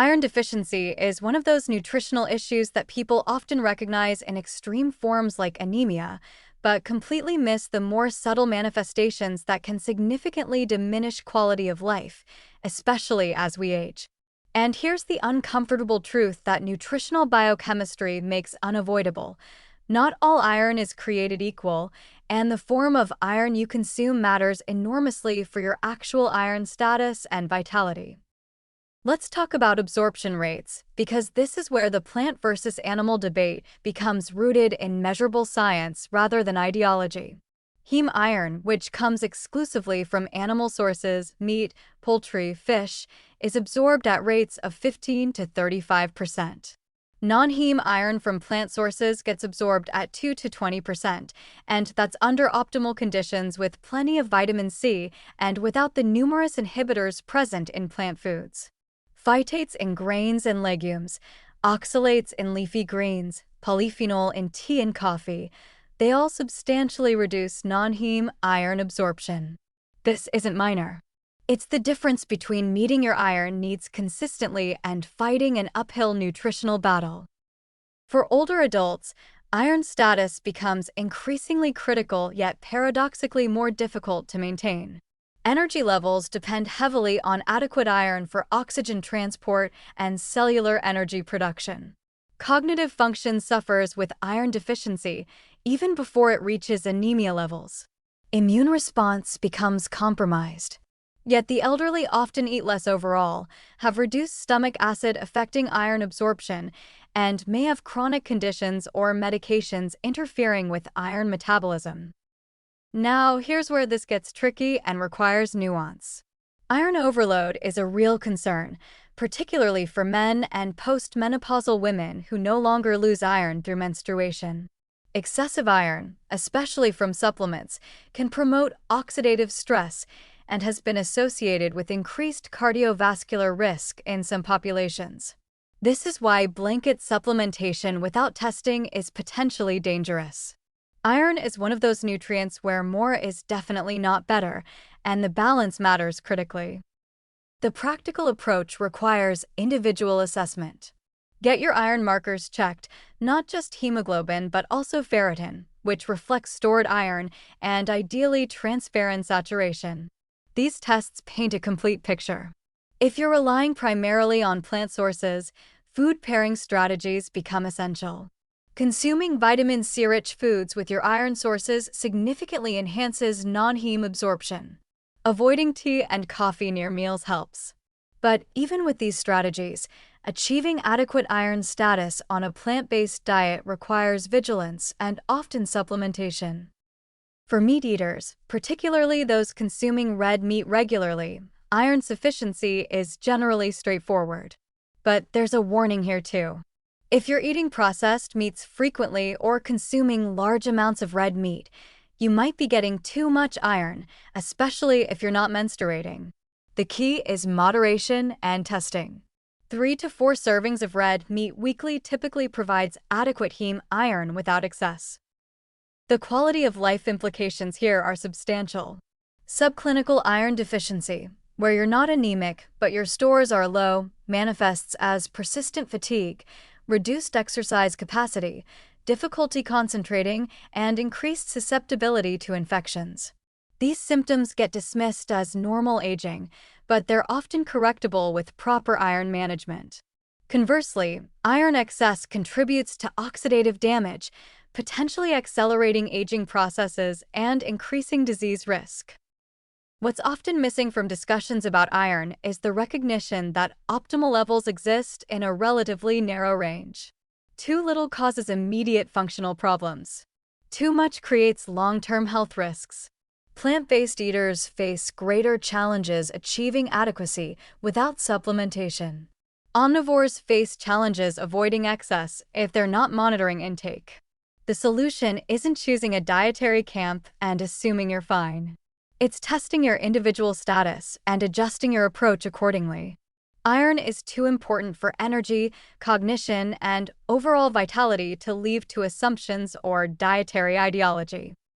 Iron deficiency is one of those nutritional issues that people often recognize in extreme forms like anemia, but completely miss the more subtle manifestations that can significantly diminish quality of life, especially as we age. And here's the uncomfortable truth that nutritional biochemistry makes unavoidable. Not all iron is created equal, and the form of iron you consume matters enormously for your actual iron status and vitality. Let's talk about absorption rates, because this is where the plant versus animal debate becomes rooted in measurable science rather than ideology. Heme iron, which comes exclusively from animal sources, meat, poultry, fish, is absorbed at rates of 15 to 35%. Non-heme iron from plant sources gets absorbed at 2 to 20%, and that's under optimal conditions with plenty of vitamin C and without the numerous inhibitors present in plant foods. Phytates in grains and legumes, oxalates in leafy greens, polyphenol in tea and coffee, they all substantially reduce non-heme iron absorption. This isn't minor. It's the difference between meeting your iron needs consistently and fighting an uphill nutritional battle. For older adults, iron status becomes increasingly critical yet paradoxically more difficult to maintain. Energy levels depend heavily on adequate iron for oxygen transport and cellular energy production. Cognitive function suffers with iron deficiency even before it reaches anemia levels. Immune response becomes compromised. Yet the elderly often eat less overall, have reduced stomach acid affecting iron absorption, and may have chronic conditions or medications interfering with iron metabolism. Now, here's where this gets tricky and requires nuance. Iron overload is a real concern, particularly for men and postmenopausal women who no longer lose iron through menstruation. Excessive iron, especially from supplements, can promote oxidative stress and has been associated with increased cardiovascular risk in some populations. This is why blanket supplementation without testing is potentially dangerous. Iron is one of those nutrients where more is definitely not better, and the balance matters critically. The practical approach requires individual assessment. Get your iron markers checked, not just hemoglobin but also ferritin, which reflects stored iron, and ideally transferrin saturation. These tests paint a complete picture. If you're relying primarily on plant sources, food pairing strategies become essential. Consuming vitamin C-rich foods with your iron sources significantly enhances non-heme absorption. Avoiding tea and coffee near meals helps. But even with these strategies, achieving adequate iron status on a plant-based diet requires vigilance and often supplementation. For meat eaters, particularly those consuming red meat regularly, iron sufficiency is generally straightforward. But there's a warning here too. If you're eating processed meats frequently or consuming large amounts of red meat, you might be getting too much iron, especially if you're not menstruating. The key is moderation and testing. 3 to 4 servings of red meat weekly typically provides adequate heme iron without excess. The quality of life implications here are substantial. Subclinical iron deficiency, where you're not anemic but your stores are low, manifests as persistent fatigue, reduced exercise capacity, difficulty concentrating, and increased susceptibility to infections. These symptoms get dismissed as normal aging, but they're often correctable with proper iron management. Conversely, iron excess contributes to oxidative damage, potentially accelerating aging processes and increasing disease risk. What's often missing from discussions about iron is the recognition that optimal levels exist in a relatively narrow range. Too little causes immediate functional problems. Too much creates long-term health risks. Plant-based eaters face greater challenges achieving adequacy without supplementation. Omnivores face challenges avoiding excess if they're not monitoring intake. The solution isn't choosing a dietary camp and assuming you're fine. It's testing your individual status and adjusting your approach accordingly. Iron is too important for energy, cognition, and overall vitality to leave to assumptions or dietary ideology.